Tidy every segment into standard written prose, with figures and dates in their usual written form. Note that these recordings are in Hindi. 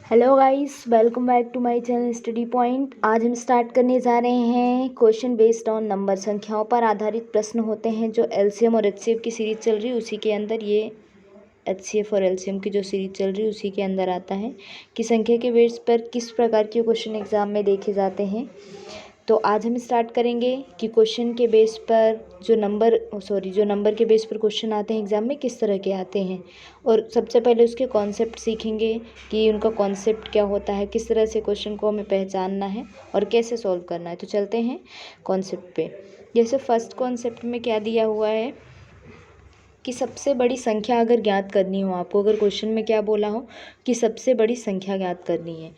Hello guys, welcome back to my channel study point. आज हम स्टार्ट करने जा रहे हैं क्वेश्चन बेस्ड ऑन नंबर। संख्याओं पर आधारित प्रश्न होते हैं जो एलसीएम और एचसीएफ की सीरीज चल रही है उसी के अंदर ये एचसीएफ और एलसीएम की जो सीरीज चल रही है उसी के अंदर आता है कि संख्या के बेस पर किस प्रकार के क्वेश्चन एग्जाम में देखे जाते हैं। तो आज हम स्टार्ट करेंगे कि क्वेश्चन के बेस पर जो नंबर के बेस पर क्वेश्चन आते हैं एग्ज़ाम में किस तरह के आते हैं, और सबसे पहले उसके कॉन्सेप्ट सीखेंगे कि उनका कॉन्सेप्ट क्या होता है, किस तरह से क्वेश्चन को हमें पहचानना है और कैसे सॉल्व करना है। तो चलते हैं कॉन्सेप्ट पे। जैसे फर्स्ट कॉन्सेप्ट में क्या दिया हुआ है कि सबसे बड़ी संख्या अगर ज्ञात करनी हो आपको, अगर क्वेश्चन में क्या बोला हो कि सबसे बड़ी संख्या ज्ञात करनी है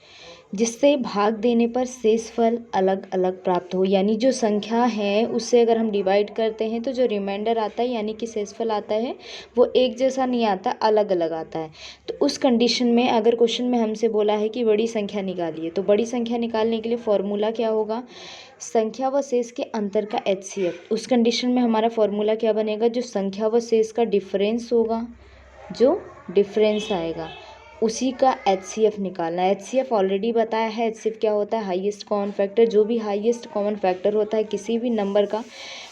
जिससे भाग देने पर शेष फल अलग अलग प्राप्त हो, यानी जो संख्या है उससे अगर हम डिवाइड करते हैं तो जो रिमाइंडर आता है यानी कि शेषफल आता है वो एक जैसा नहीं आता, अलग अलग आता है। तो उस कंडीशन में अगर क्वेश्चन में हमसे बोला है कि बड़ी संख्या निकालिए, तो बड़ी संख्या निकालने के लिए फॉर्मूला क्या होगा, संख्या व शेष के अंतर का एचसीएफ। उस कंडीशन में हमारा फॉर्मूला क्या बनेगा, जो संख्या व शेष का डिफरेंस होगा, जो डिफरेंस आएगा उसी का एचसीएफ निकालना है। एचसीएफ ऑलरेडी बताया है, एचसीएफ क्या होता है, हाईएस्ट कॉमन फैक्टर। जो भी हाईएस्ट कॉमन फैक्टर होता है किसी भी नंबर का,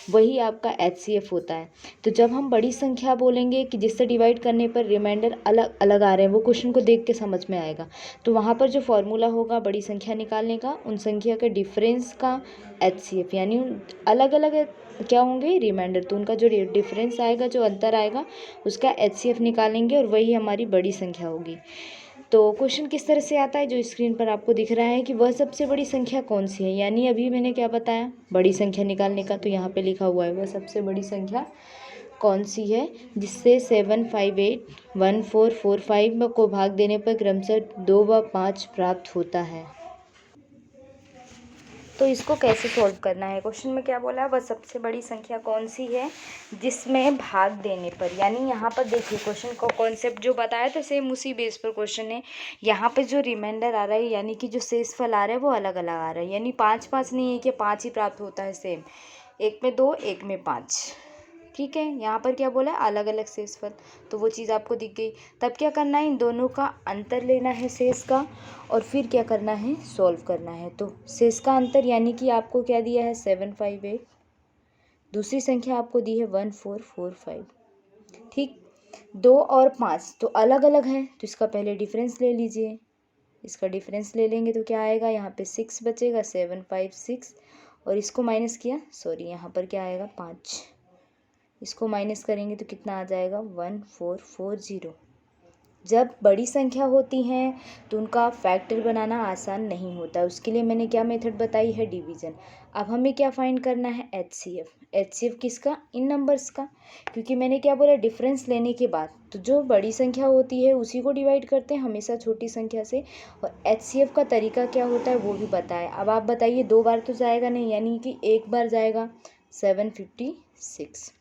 वही आपका एचसीएफ होता है। तो जब हम बड़ी संख्या बोलेंगे कि जिससे डिवाइड करने पर रिमाइंडर अलग अलग आ रहे हैं, वो क्वेश्चन को देख के समझ में आएगा। तो वहाँ पर जो फॉर्मूला होगा बड़ी संख्या निकालने का, उन संख्या के डिफरेंस का एचसीएफ, यानी अलग अलग क्या होंगे, रिमाइंडर। तो उनका जो डिफरेंस आएगा, जो अंतर आएगा, उसका एचसीएफ निकालेंगे और वही हमारी बड़ी संख्या होगी। तो क्वेश्चन किस तरह से आता है, जो स्क्रीन पर आपको दिख रहा है कि वह सबसे बड़ी संख्या कौन सी है, यानी अभी मैंने क्या बताया बड़ी संख्या निकालने का, तो यहाँ पे लिखा हुआ है वह सबसे बड़ी संख्या कौन सी है जिससे 7581445 को भाग देने पर क्रमशः 2 व 5 प्राप्त होता है। तो इसको कैसे सॉल्व करना है, क्वेश्चन में क्या बोला है, वह सबसे बड़ी संख्या कौन सी है जिसमें भाग देने पर, यानी यहाँ पर देखिए क्वेश्चन का कॉन्सेप्ट जो बताया था सेम उसी बेस पर क्वेश्चन है। यहाँ पे जो रिमाइंडर आ रहा है यानी कि जो शेषफल आ रहा है वो अलग अलग आ रहा है, यानी 5 5 नहीं है कि 5 ही प्राप्त होता है, सेम एक में 2 एक में 5। ठीक है, यहाँ पर क्या बोला है, अलग अलग शेषफल, तो वो चीज़ आपको दिख गई। तब क्या करना है, इन दोनों का अंतर लेना है शेष का, और फिर क्या करना है, सॉल्व करना है। तो शेष का अंतर यानी कि आपको क्या दिया है 758, दूसरी संख्या आपको दी है 1445। ठीक, 2 और 5 तो अलग अलग हैं, तो इसका पहले डिफरेंस ले लीजिए। इसका डिफरेंस ले लेंगे तो क्या आएगा, यहाँ पे 6 बचेगा, 756, और इसको माइनस किया, यहाँ पर क्या आएगा 5, इसको माइनस करेंगे तो कितना आ जाएगा 1440। जब बड़ी संख्या होती हैं तो उनका फैक्टर बनाना आसान नहीं होता, उसके लिए मैंने क्या मेथड बताई है, डिवीज़न। अब हमें क्या फाइंड करना है, एचसीएफ। एचसीएफ किसका, इन नंबर्स का, क्योंकि मैंने क्या बोला, डिफरेंस लेने के बाद तो जो बड़ी संख्या होती है उसी को डिवाइड करते हैं हमेशा छोटी संख्या से, और एचसीएफ का तरीका क्या होता है वो भी बताया। अब आप बताइए, 2 बार तो जाएगा नहीं, यानी कि एक बार जाएगा 756।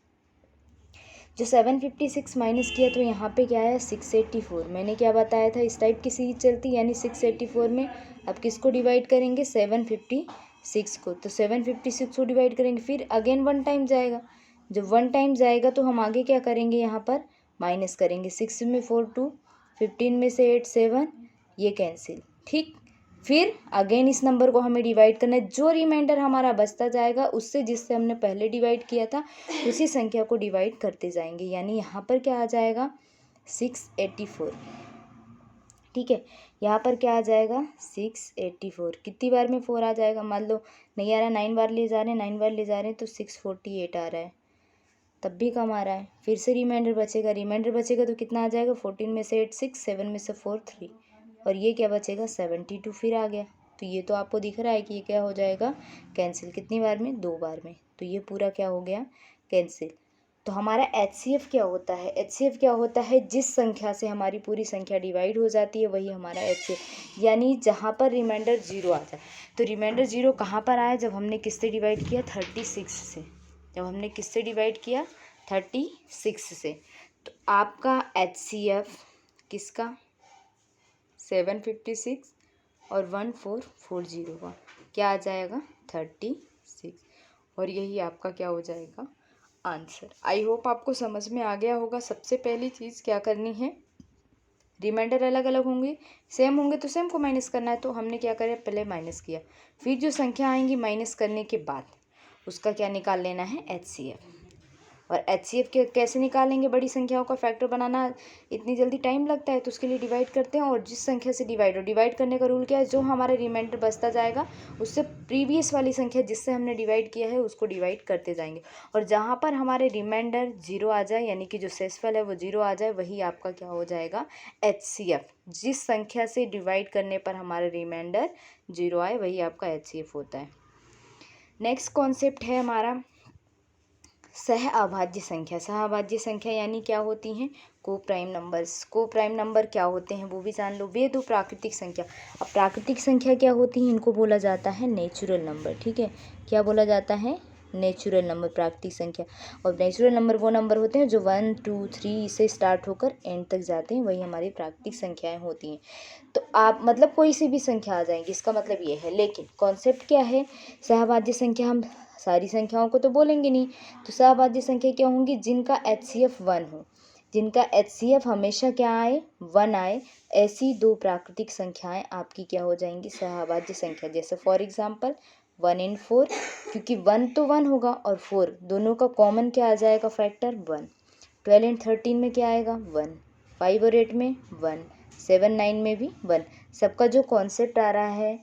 जो 756 माइनस किया तो यहाँ पे क्या है 684। मैंने क्या बताया था, इस टाइप की सीरीज चलती, यानी 684 में अब किसको डिवाइड करेंगे, 756 को। तो 756 को डिवाइड करेंगे, फिर अगेन 1 टाइम जाएगा। जब 1 टाइम जाएगा तो हम आगे क्या करेंगे, यहाँ पर माइनस करेंगे। 6 में 4 2, 15 में से 8 7, ये कैंसिल। ठीक, फिर अगेन इस नंबर को हमें डिवाइड करना है, जो रिमाइंडर हमारा बचता जाएगा उससे जिससे हमने पहले डिवाइड किया था उसी संख्या को डिवाइड करते जाएंगे, यानी यहाँ पर क्या आ जाएगा 684। ठीक है, यहाँ पर क्या आ जाएगा 684। कितनी बार में 4 आ जाएगा, मान लो नहीं आ रहा, 9 बार ले जा रहे हैं, 9 बार ले जा रहे हैं तो 648 आ रहा है, तब भी कम आ रहा है। फिर से रिमाइंडर बचेगा तो कितना आ जाएगा, 14 में से 8 6, 7 में से 4 3, और ये क्या बचेगा 72 फिर आ गया। तो ये तो आपको दिख रहा है कि ये क्या हो जाएगा, कैंसिल। कितनी बार में, 2 बार में, तो ये पूरा क्या हो गया, कैंसिल। तो हमारा एचसीएफ क्या होता है, एचसीएफ क्या होता है, जिस संख्या से हमारी पूरी संख्या डिवाइड हो जाती है वही हमारा एचसीएफ, यानी जहाँ पर रिमाइंडर 0 आ जाए। तो रिमाइंडर 0 कहाँ पर आया, जब हमने किससे डिवाइड किया, 36 से। जब हमने किससे डिवाइड किया, 36 से। तो आपका एचसीएफ किसका, 756 और 1440 का क्या आ जाएगा, 36, और यही आपका क्या हो जाएगा, आंसर। आई होप आपको समझ में आ गया होगा। सबसे पहली चीज़ क्या करनी है, रिमाइंडर अलग अलग होंगे, सेम होंगे तो सेम को माइनस करना है। तो हमने क्या करें, पहले माइनस किया, फिर जो संख्या आएंगी माइनस करने के बाद उसका क्या निकाल लेना है, HCF। और HCF के कैसे निकालेंगे, बड़ी संख्याओं का फैक्टर बनाना इतनी जल्दी टाइम लगता है, तो उसके लिए डिवाइड करते हैं। और जिस संख्या से डिवाइड करने का रूल क्या है, जो हमारा रिमाइंडर बचता जाएगा उससे प्रीवियस वाली संख्या जिससे हमने डिवाइड किया है उसको डिवाइड करते जाएंगे। और जहाँ पर हमारे रिमाइंडर 0 आ जाए, यानी कि जो शेषफल है वो 0 आ जाए, वही आपका क्या हो जाएगा, HCF। जिस संख्या से डिवाइड करने पर हमारा रिमाइंडर 0 आए वही आपका HCF होता है। नेक्स्ट कॉन्सेप्ट है हमारा सहअभाज्य संख्या। सहअभाज्य संख्या यानी क्या होती हैं, को प्राइम नंबर्स। को प्राइम नंबर क्या होते हैं वो भी जान लो। वे दो प्राकृतिक संख्या, अब प्राकृतिक संख्या क्या होती है, इनको बोला जाता है नेचुरल नंबर। ठीक है, क्या बोला जाता है, नेचुरल नंबर, प्राकृतिक संख्या। और नेचुरल नंबर वो नंबर होते हैं जो 1 2 3 से स्टार्ट होकर एंड तक जाते हैं, वही हमारी प्राकृतिक संख्याएं होती हैं। तो आप मतलब कोई सी भी संख्या आ जाएंगी, इसका मतलब ये है। लेकिन कॉन्सेप्ट क्या है, सहअभाज्य संख्या हम सारी संख्याओं को तो बोलेंगे नहीं, तो सहअभाज्य संख्या क्या होंगी, जिनका HCF 1 हो, जिनका HCF हमेशा क्या आए, 1 आए, ऐसी दो प्राकृतिक संख्याएं आपकी क्या हो जाएंगी, सहअभाज्य संख्या। जैसे फॉर एग्जांपल 1 and 4, क्योंकि 1 तो 1 होगा और 4 दोनों का कॉमन क्या आ जाएगा, फैक्टर 1। 12 and 13 में क्या आएगा, 1। 5 और 8 में 1। 7 9 में भी 1। सबका जो कॉन्सेप्ट आ रहा है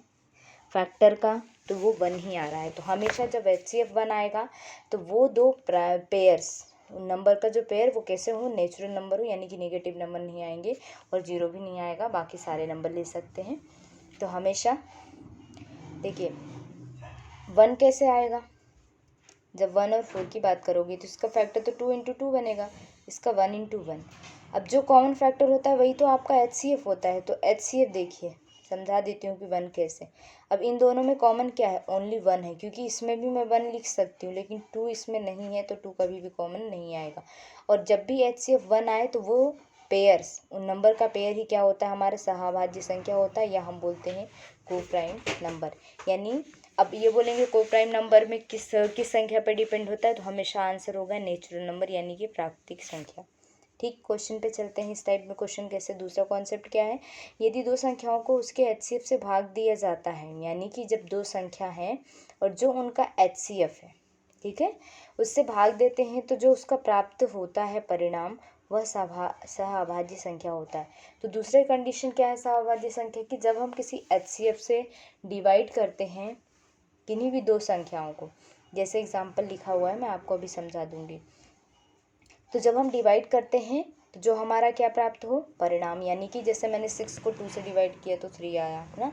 फैक्टर का, तो वो 1 ही आ रहा है। तो हमेशा जब HCF 1 आएगा तो वो दो पेयर्स, नंबर का जो पेयर वो कैसे हो, नेचुरल नंबर हो, यानी कि नेगेटिव नंबर नहीं आएंगे और 0 भी नहीं आएगा, बाकी सारे नंबर ले सकते हैं। तो हमेशा देखिए 1 कैसे आएगा, जब 1 और 4 की बात करोगे तो इसका फैक्टर तो 2 into 2 बनेगा, इसका 1 into 1। अब जो कॉमन फैक्टर होता है वही तो आपका HCF होता है। तो HCF देखिए, समझा देती हूँ कि 1 कैसे। अब इन दोनों में कॉमन क्या है, ओनली 1 है, क्योंकि इसमें भी मैं 1 लिख सकती हूँ, लेकिन 2 इसमें नहीं है, तो 2 कभी भी कॉमन नहीं आएगा। और जब भी HCF 1 आए तो वो पेयर्स, उन नंबर का पेयर ही क्या होता है, हमारा सहअभाज्य संख्या होता है, या हम बोलते हैं को प्राइम नंबर। यानी अब ये बोलेंगे को प्राइम नंबर में किस संख्या पर डिपेंड होता है, तो हमेशा आंसर होगा नेचुरल नंबर, यानी कि प्राकृतिक संख्या। ठीक, क्वेश्चन पे चलते हैं। इस टाइप में क्वेश्चन कैसे, दूसरा कॉन्सेप्ट क्या है, यदि दो संख्याओं को उसके HCF से भाग दिया जाता है, यानी कि जब दो संख्या है और जो उनका HCF है, ठीक है, उससे भाग देते हैं, तो जो उसका प्राप्त होता है परिणाम वह सहअभाज्य संख्या होता है। तो दूसरे कंडीशन क्या है सहअभाज्य संख्या की, जब हम किसी HCF से डिवाइड करते हैं किन्हीं भी दो संख्याओं को, जैसे एग्जाम्पल लिखा हुआ है मैं आपको अभी समझा दूंगी। तो जब हम डिवाइड करते हैं तो जो हमारा क्या प्राप्त हो, परिणाम, यानी कि जैसे मैंने 6 को 2 से डिवाइड किया तो 3 आया है ना,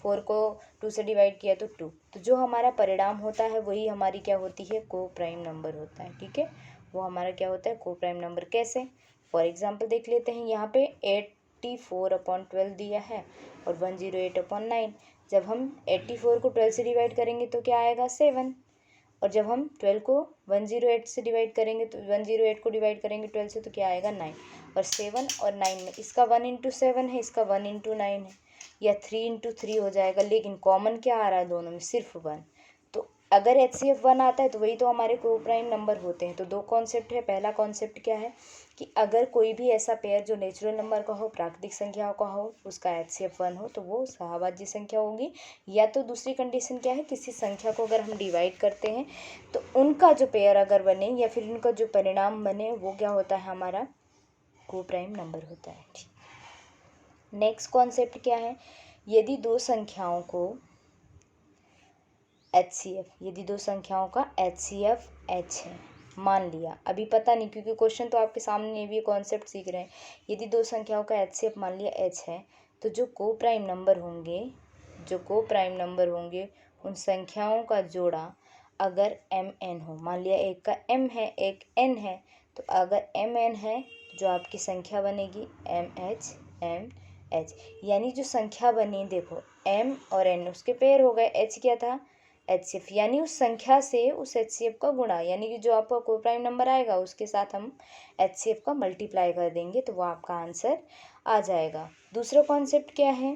4 को 2 से डिवाइड किया तो 2। तो जो हमारा परिणाम होता है वही हमारी क्या होती है, को प्राइम नंबर होता है। ठीक है, वो हमारा क्या होता है, को प्राइम नंबर। कैसे, फॉर एग्जाम्पल देख लेते हैं। यहाँ पे 84/12 दिया है और 108/9। जब हम 84 को 12 से डिवाइड करेंगे तो क्या आएगा, 7। और जब हम 12 को 108 से डिवाइड करेंगे तो 108 को डिवाइड करेंगे 12 से तो क्या आएगा, 9। और 7 और 9 में इसका 1 into 7 है, इसका 1 into 9 है, या 3 into 3 हो जाएगा। लेकिन कॉमन क्या आ रहा है दोनों में, सिर्फ 1। तो अगर HCF 1 आता है तो वही तो हमारे को प्राइम नंबर होते हैं। तो दो कॉन्सेप्ट है। पहला कॉन्सेप्ट क्या है कि अगर कोई भी ऐसा पेयर जो नेचुरल नंबर का हो, प्राकृतिक संख्याओं का हो, उसका HCF 1 हो तो वो सहअभाज्य संख्या होगी। या तो दूसरी कंडीशन क्या है, किसी संख्या को अगर हम डिवाइड करते हैं तो उनका जो पेयर अगर बने या फिर उनका जो परिणाम बने वो क्या होता है, हमारा को प्राइम नंबर होता है। ठीक, नेक्स्ट कॉन्सेप्ट क्या है, यदि दो संख्याओं को HCF, यदि दो संख्याओं का HCF H है, मान लिया, अभी पता नहीं क्योंकि क्वेश्चन तो आपके सामने भी कॉन्सेप्ट सीख रहे हैं। यदि दो संख्याओं का HCF मान लिया H है, तो जो को प्राइम नंबर होंगे, जो को प्राइम नंबर होंगे उन संख्याओं का जोड़ा अगर MN हो, मान लिया एक का M है एक N है, तो अगर MN है तो जो आपकी संख्या बनेगी MH, यानी जो संख्या बनी, देखो M और N उसके पेयर हो गए, H क्या था, HCF, यानी उस संख्या से उस HCF का गुणा, यानी कि जो आपका को प्राइम नंबर आएगा उसके साथ हम HCF का मल्टीप्लाई कर देंगे तो वो आपका आंसर आ जाएगा। दूसरा कॉन्सेप्ट क्या है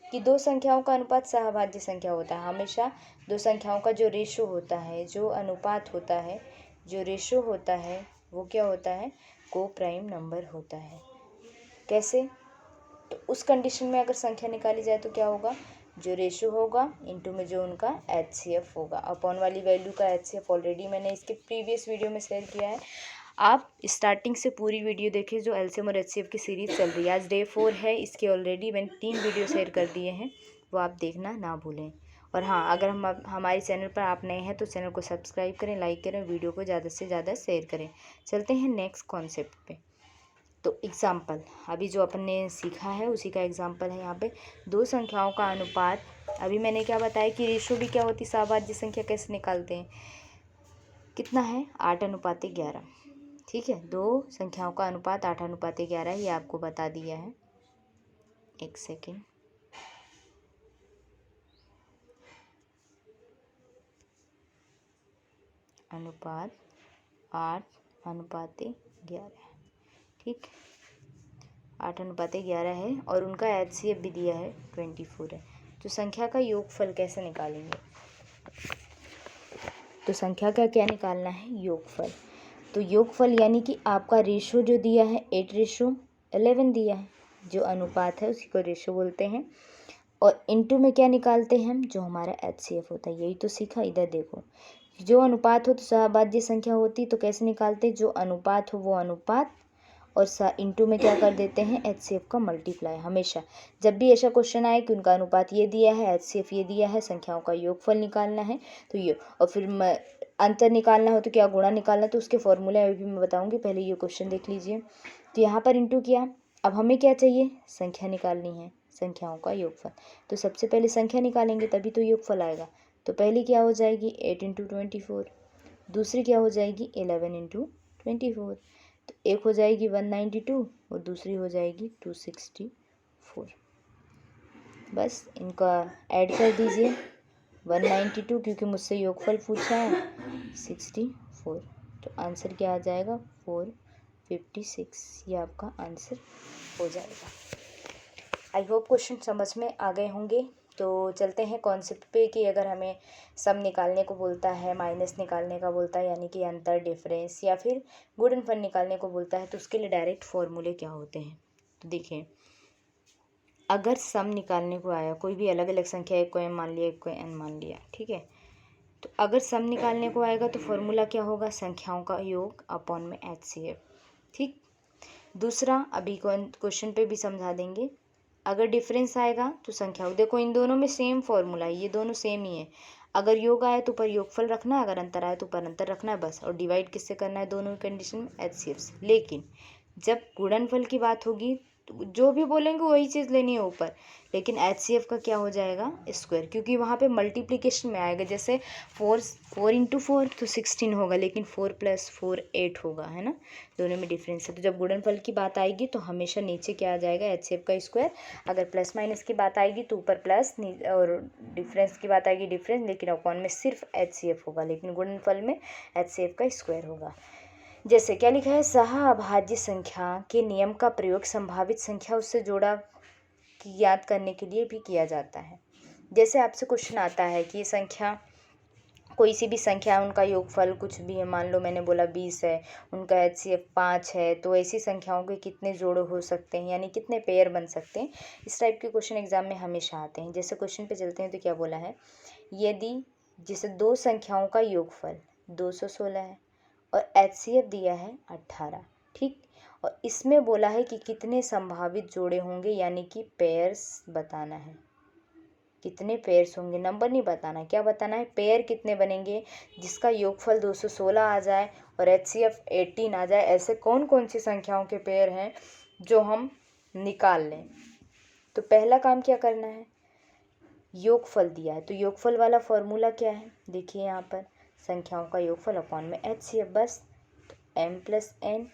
कि दो संख्याओं का अनुपात सहअभाज्य संख्या होता है। हमेशा दो संख्याओं का जो रेशो होता है, जो अनुपात होता है, जो रेशो होता है वो क्या होता है, को प्राइम नंबर होता है। कैसे, तो उस कंडीशन में अगर संख्या निकाली जाए तो क्या होगा, जो रेशो होगा इनटू में जो उनका HCF होगा। अपॉन वाली वैल्यू का HCF ऑलरेडी मैंने इसके प्रीवियस वीडियो में शेयर किया है, आप स्टार्टिंग से पूरी वीडियो देखिए जो LCM और HCF की सीरीज़ चल रही है। आज डे 4 है, इसके ऑलरेडी मैंने 3 वीडियो शेयर कर दिए हैं, वो आप देखना ना भूलें। और हाँ, अगर हमारे चैनल पर आप नए हैं तो चैनल को सब्सक्राइब करें, लाइक करें, वीडियो को ज़्यादा से ज़्यादा शेयर करें। चलते हैं नेक्स्ट कॉन्सेप्ट पे। तो एग्ज़ाम्पल अभी जो अपन ने सीखा है उसी का एग्ज़ाम्पल है यहाँ पे। दो संख्याओं का अनुपात, अभी मैंने क्या बताया कि रेशो भी क्या होती है, सहभाज्य संख्या कैसे निकालते हैं, कितना है 8:11। ठीक है, दो संख्याओं का अनुपात 8:11, ये आपको बता दिया है। एक सेकेंड, अनुपात 8:11, ठीक, 8:11 है और उनका HCF भी दिया है 24 है। तो संख्या का योगफल कैसे निकालेंगे, तो संख्या का क्या निकालना है, योगफल। तो योगफल यानी कि आपका रेशो जो दिया है 8:11 दिया है, जो अनुपात है उसी को रेशो बोलते हैं। और इनटू में क्या निकालते हैं हम, जो हमारा HCF होता है, यही तो सीखा। इधर देखो, जो अनुपात हो तो सहभाज्य संख्या होती, तो कैसे निकालते, जो अनुपात हो वो अनुपात और इनटू में क्या कर देते हैं, HCF का मल्टीप्लाई। हमेशा जब भी ऐसा क्वेश्चन आए कि उनका अनुपात ये दिया है, HCF ये दिया है, संख्याओं का योगफल निकालना है तो ये, और फिर अंतर निकालना हो तो क्या गुणा निकालना, तो उसके फॉर्मूले अभी मैं बताऊंगी, पहले ये क्वेश्चन देख लीजिए। तो यहाँ पर इंटू किया, अब हमें क्या चाहिए, संख्या निकालनी है, संख्याओं का योगफल। तो सबसे पहले संख्या निकालेंगे तभी तो योगफल आएगा। तो पहली क्या हो जाएगी 8 × 24, दूसरी क्या हो जाएगी 11 × 24। तो एक हो जाएगी 192 और दूसरी हो जाएगी 264। बस इनका ऐड कर दीजिए, 192 क्योंकि मुझसे योगफल पूछा है, 64, तो आंसर क्या आ जाएगा 456। ये आपका आंसर हो जाएगा। आई होप क्वेश्चन समझ में आ गए होंगे। तो चलते हैं कॉन्सेप्ट पे कि अगर हमें सम निकालने को बोलता है, माइनस निकालने का बोलता है यानी कि अंतर, डिफरेंस, या फिर गुणनफल निकालने को बोलता है तो उसके लिए डायरेक्ट फॉर्मूले क्या होते हैं। तो देखिए, अगर सम निकालने को आया, कोई भी अलग अलग संख्या, एक को m मान लिया, एक को n मान लिया, ठीक है, तो अगर सम निकालने को आएगा तो फॉर्मूला क्या होगा, संख्याओं का योग अपॉन में HCF। ठीक, दूसरा अभी क्वेश्चन पे भी समझा देंगे। अगर डिफरेंस आएगा तो संख्या, देखो इन दोनों में सेम फॉर्मूला है, ये दोनों सेम ही है। अगर योग आए तो ऊपर योगफल रखना है, अगर अंतर आए तो ऊपर अंतर रखना है, बस। और डिवाइड किससे करना है, दोनों कंडीशन में HCF से। लेकिन जब गुणनफल की बात होगी तो जो भी बोलेंगे वही चीज़ लेनी है ऊपर, लेकिन HCF का क्या हो जाएगा, स्क्वायर, क्योंकि वहाँ पे मल्टीप्लिकेशन में आएगा। जैसे 4 × 4 तो 16 होगा, लेकिन 4 + 4 8 होगा, है ना, दोनों में डिफरेंस है। तो जब गुणनफल की बात आएगी तो हमेशा नीचे क्या आ जाएगा, HCF का स्क्वायर। अगर प्लस माइनस की बात आएगी तो ऊपर प्लस, और डिफरेंस की बात आएगी डिफरेंस, लेकिन अपॉन में सिर्फ HCF होगा, लेकिन गुणनफल में HCF का स्क्वायर होगा। जैसे क्या लिखा है, सहअभाज्य संख्या के नियम का प्रयोग संभावित संख्या उससे जोड़ा कि याद करने के लिए भी किया जाता है। जैसे आपसे क्वेश्चन आता है कि ये संख्या, कोई सी भी संख्या, उनका योगफल कुछ भी है, मान लो मैंने बोला 20 है, उनका HCF 5 है, तो ऐसी संख्याओं के कितने जोड़ हो सकते हैं, यानी कितने पेयर बन सकते हैं। इस टाइप के क्वेश्चन एग्जाम में हमेशा आते हैं। जैसे क्वेश्चन पे चलते हैं तो क्या बोला है, यदि जैसे दो संख्याओं का योगफल 216 है और HCF दिया है 18, ठीक, और इसमें बोला है कि कितने संभावित जोड़े होंगे, यानी कि पेयर्स बताना है। कितने पेयर्स होंगे, नंबर नहीं बताना, क्या बताना है, पेयर कितने बनेंगे जिसका योगफल 216 आ जाए और HCF 18 आ जाए। ऐसे कौन कौन सी संख्याओं के पेयर हैं जो हम निकाल लें। तो पहला काम क्या करना है, योगफल दिया है तो योगफल वाला फॉर्मूला क्या है, देखिए यहाँ पर संख्याओं का योगफल अपॉन में HCF, बस। तो m + n,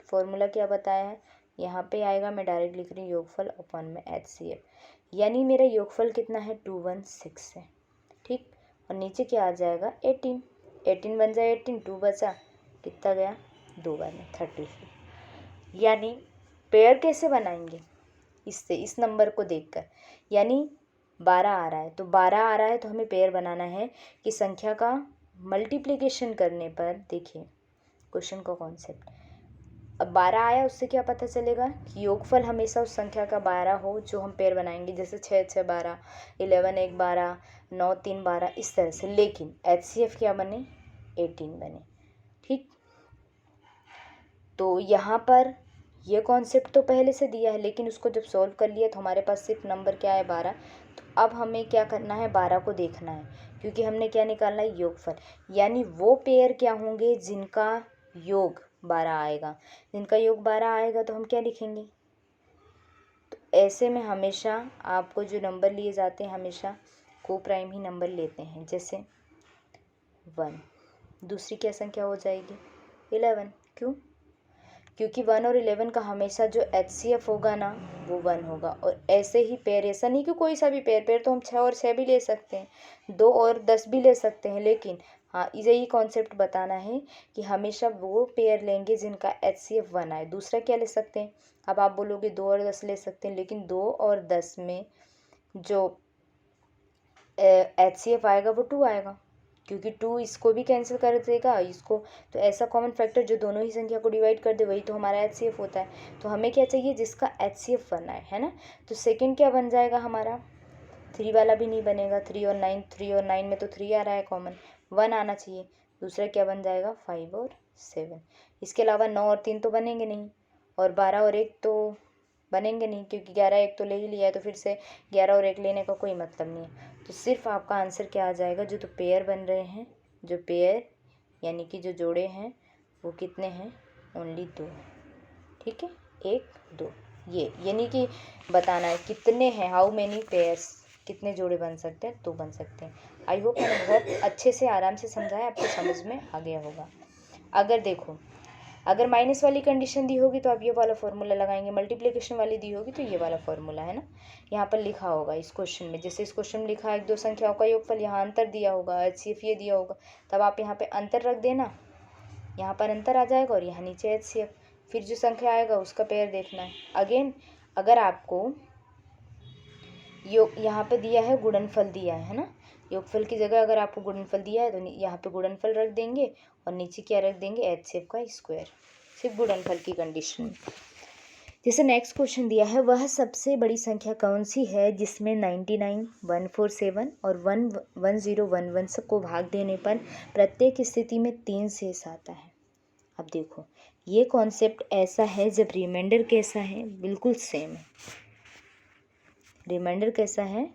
फॉर्मूला क्या बताया है, यहाँ पे आएगा, मैं डायरेक्ट लिख रही हूँ योगफल अपॉन में HCF, यानी मेरा योगफल कितना है 216 है, ठीक। और नीचे क्या आ जाएगा 18, 18 बन जाए 18, 2 बचा, कितना गया 2 बार में 34। यानी पेयर कैसे बनाएंगे, इससे, इस नंबर को देखकर, यानी 12 आ रहा है तो 12 आ रहा है तो हमें पेयर बनाना है कि संख्या का मल्टीप्लिकेशन करने पर, देखिए क्वेश्चन का कॉन्सेप्ट, अब 12 आया, उससे क्या पता चलेगा कि योगफल हमेशा उस संख्या का 12 हो जो हम पेयर बनाएंगे, जैसे 6 6 12, 11 1 12, 9 3 12, इस तरह से। लेकिन HCF क्या बने, 18 बने। ठीक, तो यहाँ पर ये कॉन्सेप्ट तो पहले से दिया है, लेकिन उसको जब सॉल्व कर लिया तो हमारे पास सिर्फ नंबर क्या है, 12। तो अब हमें क्या करना है, 12 को देखना है, क्योंकि हमने क्या निकालना है, योगफल। यानी वो पेयर क्या होंगे जिनका योग 12 आएगा। जिनका योग 12 आएगा तो हम क्या लिखेंगे। तो ऐसे में हमेशा आपको जो नंबर लिए जाते हैं, हमेशा को प्राइम ही नंबर लेते हैं। जैसे 1, दूसरी क्या संख्या हो जाएगी, 11। क्यों, क्योंकि 1 और 11 का हमेशा जो HCF होगा ना, वो 1 होगा। और ऐसे ही पेयर, ऐसा नहीं कि कोई सा भी पेयर तो हम 6 और 6 भी ले सकते हैं, 2 और 10 भी ले सकते हैं, लेकिन हाँ, यही कॉन्सेप्ट बताना है कि हमेशा वो पेयर लेंगे जिनका HCF 1 आए। दूसरा क्या ले सकते हैं, अब आप बोलोगे 2 और 10 ले सकते हैं, लेकिन 2 और 10 में जो HCF आएगा वो 2 आएगा, क्योंकि 2 इसको भी कैंसिल कर देगा, इसको। तो ऐसा कॉमन फैक्टर जो दोनों ही संख्या को डिवाइड कर दे, वही तो हमारा HCF होता है। तो हमें क्या चाहिए, जिसका HCF 1 आए, है ना। तो सेकंड क्या बन जाएगा हमारा, 3 वाला भी नहीं बनेगा, 3 और 9, 3 और 9 में तो 3 आ रहा है कॉमन, 1 आना चाहिए। दूसरा क्या बन जाएगा, 5 और 7। इसके अलावा 9 और 3 तो बनेंगे नहीं, और 12 और 1 तो बनेंगे नहीं, क्योंकि 11 1 तो ले ही लिया है, तो फिर से 11 और 1 लेने का कोई मतलब नहीं है। तो सिर्फ आपका आंसर क्या आ जाएगा, जो तो पेयर बन रहे हैं, जो पेयर यानी कि जो जोड़े हैं वो कितने हैं, ओनली 2। ठीक है, 1 2, ये यानी कि बताना है कितने हैं, हाउ मेनी पेयर्स, कितने जोड़े बन सकते हैं, 2 बन सकते हैं। आई होप मैंने बहुत अच्छे से आराम से समझाया, आपको समझ में आ गया होगा। अगर देखो, अगर माइनस वाली कंडीशन दी होगी तो आप ये वाला फॉर्मूला लगाएंगे, मल्टीप्लिकेशन वाली दी होगी तो ये वाला फॉर्मूला, है ना। यहाँ पर लिखा होगा इस क्वेश्चन में, जैसे इस क्वेश्चन में लिखा है 2 संख्याओं का योगफल, यहाँ अंतर दिया होगा, HCF ये दिया होगा, तब आप यहाँ पे अंतर रख देना, यहाँ पर अंतर आ जाएगा, और यहाँ नीचे HCF, फिर जो संख्या आएगा उसका पेयर देखना है। अगेन अगर आपको यहाँ पे दिया है गुणनफल दिया है ना, योगफल की जगह अगर आपको गुणनफल दिया है तो यहाँ पे गुणनफल रख देंगे, और नीचे क्या रख देंगे, HCF का स्क्वायर, सिर्फ गुणनफल की कंडीशन में। जैसे नेक्स्ट क्वेश्चन दिया है, वह सबसे बड़ी संख्या कौन सी है जिसमें 99 147 और 11011 को भाग देने पर प्रत्येक स्थिति में 3 शेष आता है। अब देखो, ये कॉन्सेप्ट ऐसा है, जब रिमाइंडर कैसा है, बिल्कुल सेम है। रिमाइंडर कैसा है,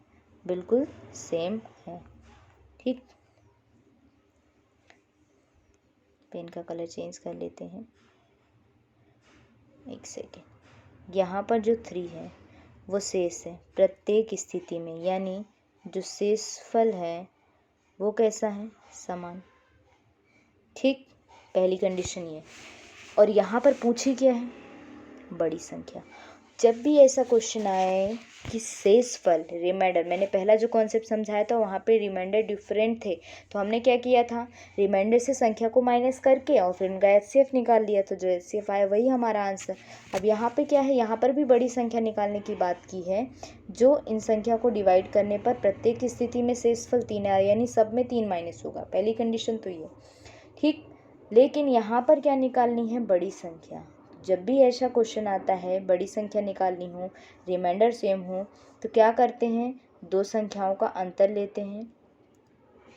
बिल्कुल सेम है। ठीक, पेन का कलर चेंज कर लेते हैं, एक सेकेंड। यहाँ पर जो 3 है वो शेष है प्रत्येक स्थिति में, यानी जो शेषफल है वो कैसा है, समान। ठीक, पहली कंडीशन ये। और यहाँ पर पूछी क्या है, बड़ी संख्या। जब भी ऐसा क्वेश्चन आए कि शेषफल, रिमाइंडर, मैंने पहला जो कॉन्सेप्ट समझाया था वहाँ पे रिमाइंडर डिफरेंट थे, तो हमने क्या किया था, रिमाइंडर से संख्या को माइनस करके और फिर उनका HCF निकाल लिया, तो जो HCF आया वही हमारा आंसर। अब यहाँ पे क्या है, यहाँ पर भी बड़ी संख्या निकालने की बात की है, जो इन संख्या को डिवाइड करने पर प्रत्येक स्थिति में शेषफल 3 आया, यानी सब में 3 माइनस होगा, पहली कंडीशन तो ये। ठीक, लेकिन यहाँ पर क्या निकालनी है, बड़ी संख्या। जब भी ऐसा क्वेश्चन आता है, बड़ी संख्या निकालनी हो, रिमाइंडर सेम हो, तो क्या करते हैं, 2 संख्याओं का अंतर लेते हैं,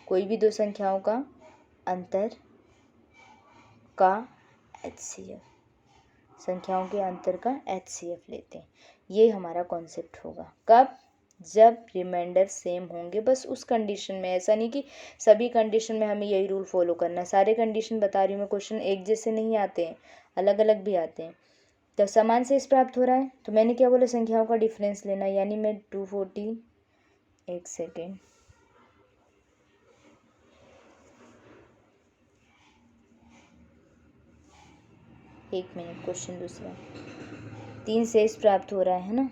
कोई भी 2 संख्याओं का अंतर का HCF, संख्याओं के अंतर का HCF लेते हैं। ये हमारा कॉन्सेप्ट होगा, कब, जब रिमाइंडर सेम होंगे, बस उस कंडीशन में। ऐसा नहीं कि सभी कंडीशन में हमें यही रूल फॉलो करना है, सारे कंडीशन बता रही हूँ मैं, क्वेश्चन एक जैसे नहीं आते हैं, अलग अलग भी आते हैं। तो समान शेष प्राप्त हो रहा है, तो मैंने क्या बोला, संख्याओं का डिफरेंस लेना, यानी मैं 240, एक सेकेंड, एक मिनट, क्वेश्चन दूसरा, 3 शेष प्राप्त हो रहा है ना,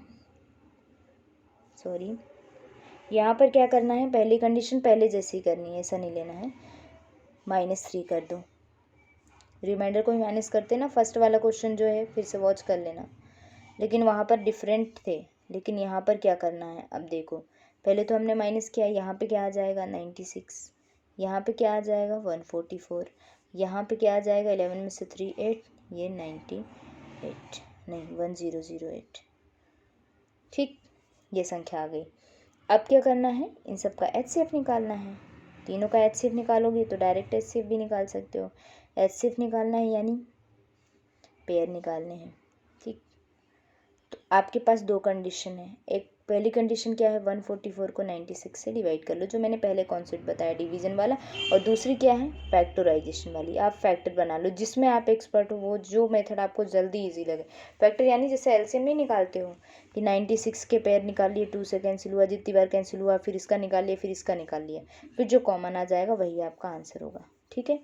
सॉरी, यहाँ पर क्या करना है, पहली कंडीशन पहले जैसी करनी है, ऐसा नहीं लेना है, -3 कर दो, रिमाइंडर को ही माइनस करते ना, फर्स्ट वाला क्वेश्चन जो है फिर से वॉच कर लेना, लेकिन वहाँ पर डिफरेंट थे। लेकिन यहाँ पर क्या करना है, अब देखो, पहले तो हमने माइनस किया, यहाँ पे क्या आ जाएगा 96, यहाँ पे क्या आ जाएगा 144, यहाँ पे क्या आ जाएगा 11 में से 3 8, ये 98 नहीं 1008। ठीक, ये संख्या आ गई। अब क्या करना है, इन सब का HCF निकालना है। तीनों का HCF निकालोगे तो डायरेक्ट HCF भी निकाल सकते हो। HCF निकालना है यानी पेयर निकालने हैं। ठीक, तो आपके पास दो कंडीशन है। एक पहली कंडीशन क्या है, 144 को 96 से डिवाइड कर लो, जो मैंने पहले कॉन्सेप्ट बताया डिवीजन वाला। और दूसरी क्या है, फैक्टराइजेशन वाली। आप फैक्टर बना लो, जिसमें आप एक्सपर्ट हो, वो जो मेथड आपको जल्दी इजी लगे। फैक्टर यानी जैसे एलसीएम नहीं निकालते हो कि 96 के पेयर निकाल लिए, 2 से कैंसिल हुआ, जितनी बार कैंसिल हुआ फिर इसका निकाल लिया, फिर इसका निकाल लिया, फिर जो कॉमन आ जाएगा वही आपका आंसर होगा। ठीक है,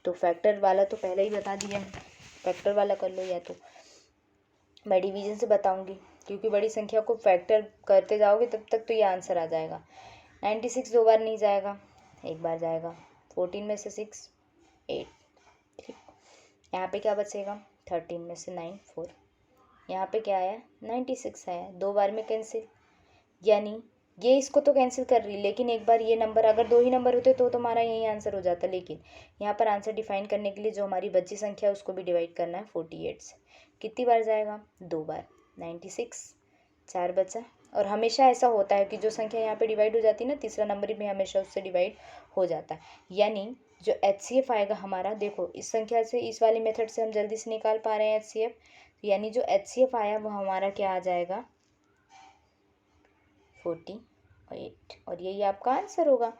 तो फैक्टर वाला तो पहले ही बता दिया है, फैक्टर वाला कर लो, या तो मैं डिवीजन से बताऊंगी, क्योंकि बड़ी संख्या को फैक्टर करते जाओगे तब तक तो ये आंसर आ जाएगा। 96 दो बार नहीं जाएगा, एक बार जाएगा। 14 में से 6 8। ठीक, यहाँ पे क्या बचेगा, 13 में से 9 4। यहाँ पे क्या आया, 96 आया, दो बार में कैंसिल, यानी ये इसको तो कैंसिल कर रही, लेकिन एक बार ये नंबर, अगर दो ही नंबर होते तो तुम्हारा यही आंसर हो जाता। लेकिन यहाँ पर आंसर डिफाइन करने के लिए जो हमारी बची संख्या है उसको भी डिवाइड करना है 48 से। कितनी बार जाएगा, दो बार। 96 4 बचा। और हमेशा ऐसा होता है कि जो संख्या यहाँ पे डिवाइड हो जाती है ना, तीसरा नंबर भी हमेशा उससे डिवाइड हो जाता है। यानी जो HCF आएगा हमारा, देखो इस संख्या से, इस वाली मेथड से हम जल्दी से निकाल पा रहे हैं HCF, यानी जो HCF आया वो हमारा क्या आ जाएगा, 48। और यही आपका आंसर होगा।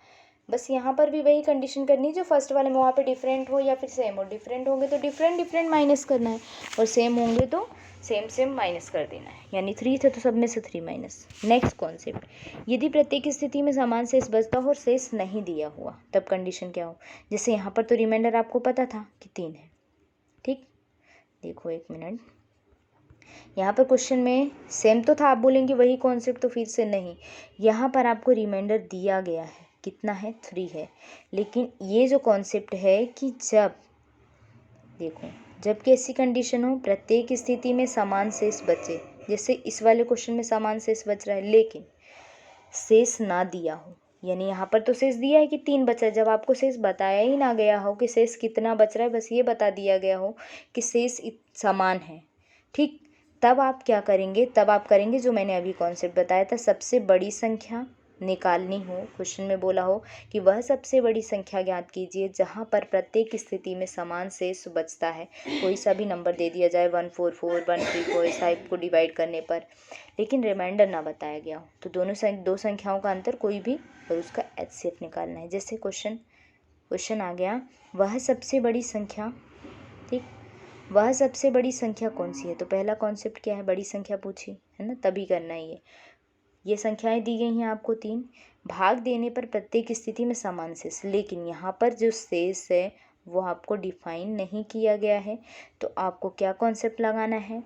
बस यहाँ पर भी वही कंडीशन करनी है जो फर्स्ट वाले में, वहाँ पे डिफरेंट हो या फिर सेम हो। डिफरेंट होंगे तो डिफरेंट डिफरेंट माइनस करना है, और सेम होंगे तो सेम सेम माइनस कर देना है। यानी 3 थे तो सब में से 3 माइनस। नेक्स्ट कॉन्सेप्ट, यदि प्रत्येक स्थिति में समान शेष बचता हो और शेष नहीं दिया हुआ, तब कंडीशन क्या हो। जैसे यहाँ पर तो रिमाइंडर आपको पता था कि 3 है। ठीक, देखो एक मिनट, यहाँ पर क्वेश्चन में सेम तो था, आप बोलेंगे वही कॉन्सेप्ट, तो फिर से नहीं। यहाँ पर आपको रिमाइंडर दिया गया है, कितना है, 3 है। लेकिन ये जो कॉन्सेप्ट है कि जब, देखो जब कैसी कंडीशन हो, प्रत्येक स्थिति में समान शेष बचे, जैसे इस वाले क्वेश्चन में समान शेष बच रहा है लेकिन शेष ना दिया हो, यानी यहाँ पर तो शेष दिया है कि 3 बचा है, जब आपको शेष बताया ही ना गया हो कि शेष कितना बच रहा है, बस ये बता दिया गया हो कि शेष समान है। ठीक, तब आप क्या करेंगे, तब आप करेंगे जो मैंने अभी कॉन्सेप्ट बताया था, सबसे बड़ी संख्या निकालनी हो। क्वेश्चन में बोला हो कि वह सबसे बड़ी संख्या ज्ञात कीजिए जहाँ पर प्रत्येक स्थिति में समान शेष बचता है। कोई सा भी नंबर दे दिया जाए, 144 134 इस टाइप को डिवाइड करने पर, लेकिन रिमाइंडर ना बताया गया हो, तो दो संख्याओं का अंतर कोई भी, और उसका HCF निकालना है। जैसे क्वेश्चन आ गया, वह सबसे बड़ी संख्या। ठीक, वह सबसे बड़ी संख्या कौन सी है, तो पहला कॉन्सेप्ट क्या है, बड़ी संख्या पूछी है ना, तभी करना है। ये संख्याएं दी गई हैं आपको 3, भाग देने पर प्रत्येक स्थिति में समान शेष, लेकिन यहाँ पर जो शेष है वो आपको डिफाइन नहीं किया गया है। तो आपको क्या कॉन्सेप्ट लगाना है,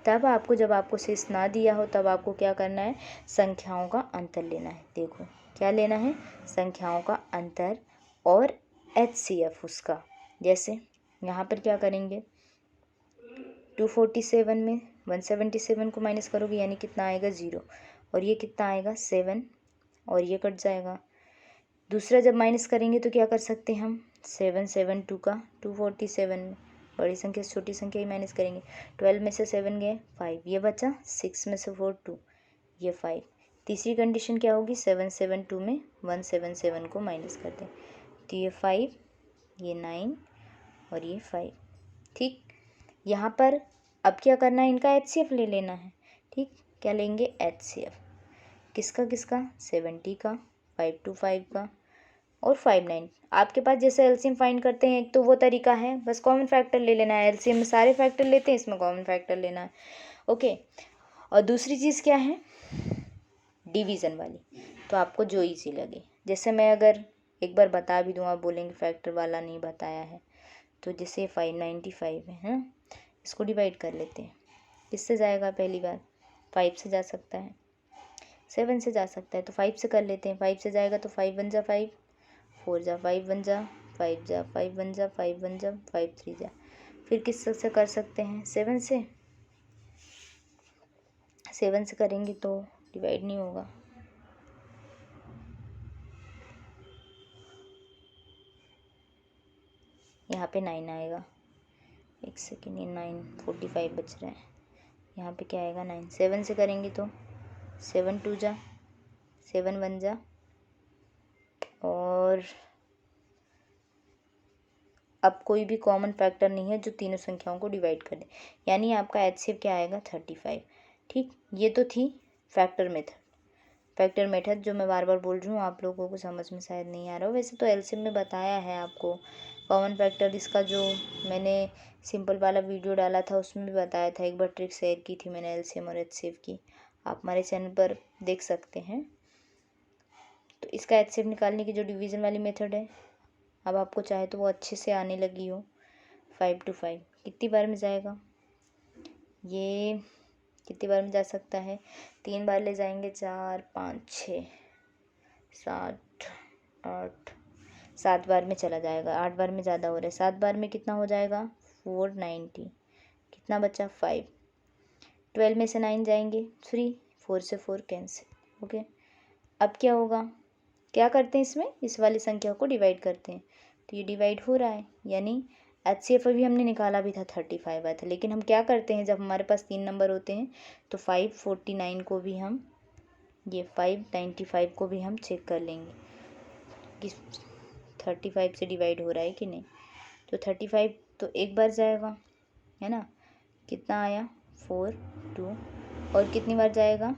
तब आपको, जब आपको शेष ना दिया हो तब आपको क्या करना है, संख्याओं का अंतर लेना है। देखो क्या लेना है, संख्याओं का अंतर और HCF उसका। जैसे यहाँ पर क्या करेंगे, 247 में 177 को माइनस करोगे, यानी कितना आएगा, 0, और ये कितना आएगा, 7, और ये कट जाएगा। दूसरा जब माइनस करेंगे तो क्या कर सकते हैं हम, 7 7 2 का 247 में बड़ी संख्या से छोटी संख्या ही माइनस करेंगे। 12 में से 7 गए 5, ये बचा, 6 में से 4 2, ये 5। तीसरी कंडीशन क्या होगी, 7 7 2 में 177 को माइनस कर दें, तो ये 5, ये 9 और ये 5। ठीक, यहाँ पर अब क्या करना है, इनका HCF ले लेना है। ठीक, क्या लेंगे, HCF किसका किसका, 70 का, 525 का, और 59। आपके पास जैसे एलसीएम फाइंड करते हैं एक तो वो तरीका है, बस कॉमन फैक्टर ले लेना है। एलसीएम में सारे फैक्टर लेते हैं, इसमें कॉमन फैक्टर लेना है। ओके, और दूसरी चीज़ क्या है, डिवीज़न वाली, तो आपको जो ईजी लगे। जैसे मैं अगर एक बार बता भी दूँ, आप बोलेंगे फैक्टर वाला नहीं बताया है, तो जैसे 595 है, इसको डिवाइड कर लेते हैं। किससे जाएगा, पहली बार 5 से जा सकता है, 7 से जा सकता है, तो 5 से कर लेते हैं। 5 से जाएगा तो 5 1 जा 5, 4 जा 5 1 जा 5 जा 5 1 जा 5 1 जा 5 3 जा। फिर किस से कर सकते हैं, 7 से। 7 से करेंगे तो डिवाइड नहीं होगा, यहाँ पे 9 आएगा, एक सेकेंड, ये 9:45 बज रहा है। यहाँ पे क्या आएगा 9, 7 से करेंगे तो 7 2 जा 7 1 जा, और अब कोई भी कॉमन फैक्टर नहीं है जो तीनों संख्याओं को डिवाइड कर दे, यानी आपका एचसीएफ क्या आएगा 35। ठीक, ये तो थी फैक्टर मेथड। फैक्टर मेथड जो मैं बार बार बोल रही हूँ, आप लोगों को समझ में शायद नहीं आ रहा हो। वैसे तो एलसीएम में बताया है आपको, कॉमन फैक्टर इसका जो मैंने सिंपल वाला वीडियो डाला था उसमें भी बताया था, एक बार ट्रिक शेयर की थी मैंने एलसीएम और एचसीएफ की, आप हमारे चैनल पर देख सकते हैं। तो इसका एचसीएफ निकालने की जो डिवीज़न वाली मेथड है, अब आपको चाहे तो वो अच्छे से आने लगी हो। 5 to 5 कितनी बार में जाएगा, ये कितनी बार में जा सकता है, 3 बार ले जाएंगे, 4 5 6 7 8, 7 बार में चला जाएगा। 8 बार में ज़्यादा हो रहा है, 7 बार में कितना हो जाएगा 490, कितना बचा 5, 12 में से 9 जाएंगे 3, 4 से 4 कैंसिल। ओके, अब क्या होगा, क्या करते हैं इसमें, इस वाली संख्या को डिवाइड करते हैं, तो ये डिवाइड हो रहा है, यानी एचसीएफ अभी हमने निकाला भी था 35 आया था, लेकिन हम क्या करते हैं जब हमारे पास 3 नंबर होते हैं तो 549 को भी हम, ये 595 को भी हम चेक कर लेंगे कि 35 से डिवाइड हो रहा है कि नहीं। तो 35 तो एक बार जाएगा, है ना, कितना आया 4 2, और कितनी बार जाएगा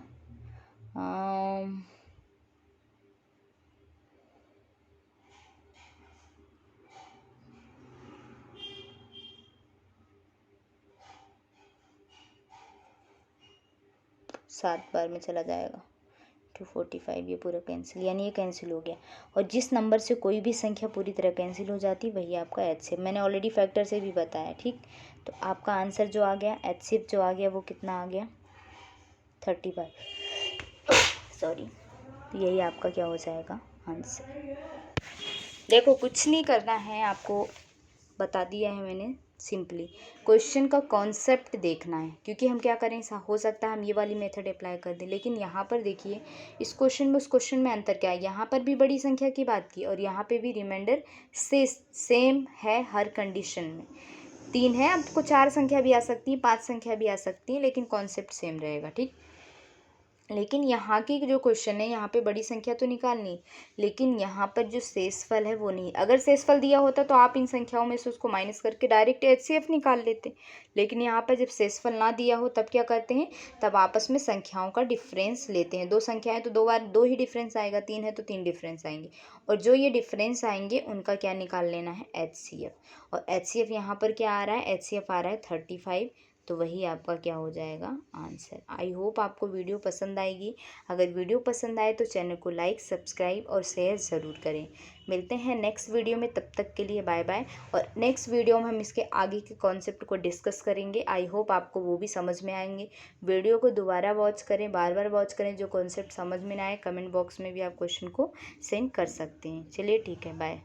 7 बार में चला जाएगा 245, ये पूरा कैंसिल, यानी ये कैंसिल हो गया। और जिस नंबर से कोई भी संख्या पूरी तरह कैंसिल हो जाती वही आपका एचसीएफ, मैंने ऑलरेडी फैक्टर से भी बताया। ठीक, तो आपका आंसर जो आ गया, एचसीएफ जो आ गया वो कितना आ गया 35, सॉरी, तो यही आपका क्या हो जाएगा आंसर। देखो कुछ नहीं करना है आपको, बता दिया है मैंने, सिंपली क्वेश्चन का कॉन्सेप्ट देखना है, क्योंकि हम क्या करें, हो सकता है हम ये वाली मेथड अप्लाई कर दें, लेकिन यहाँ पर देखिए इस क्वेश्चन में उस क्वेश्चन में अंतर क्या है, यहाँ पर भी बड़ी संख्या की बात की और यहाँ पे भी रिमाइंडर से सेम है हर कंडीशन में। 3 है, आपको 4 संख्या भी आ सकती है, 5 संख्या भी आ सकती है, लेकिन कॉन्सेप्ट सेम रहेगा। ठीक, लेकिन यहाँ की जो क्वेश्चन है, यहाँ पे बड़ी संख्या तो निकालनी, लेकिन यहाँ पर जो शेषफल है वो नहीं। अगर शेषफल दिया होता तो आप इन संख्याओं में से उसको माइनस करके डायरेक्ट एचसीएफ निकाल लेते, लेकिन यहाँ पर जब शेषफल ना दिया हो तब क्या करते हैं, तब आपस में संख्याओं का डिफरेंस लेते हैं। 2 संख्याएं तो 2 बार 2 ही डिफरेंस आएगा, 3 है तो 3 डिफरेंस आएंगे, और जो ये डिफरेंस आएंगे उनका क्या निकाल लेना है एचसीएफ, और एचसीएफ यहाँ पर क्या आ रहा है, एचसीएफ आ रहा है 35, तो वही आपका क्या हो जाएगा आंसर। आई होप आपको वीडियो पसंद आएगी, अगर वीडियो पसंद आए तो चैनल को लाइक सब्सक्राइब और शेयर ज़रूर करें। मिलते हैं नेक्स्ट वीडियो में, तब तक के लिए बाय बाय। और नेक्स्ट वीडियो में हम इसके आगे के कॉन्सेप्ट को डिस्कस करेंगे, आई होप आपको वो भी समझ में आएंगे। वीडियो को दोबारा वॉच करें, बार बार वॉच करें, जो कॉन्सेप्ट समझ में ना आए कमेंट बॉक्स में भी आप क्वेश्चन को सेंड कर सकते हैं। चलिए ठीक है, बाय।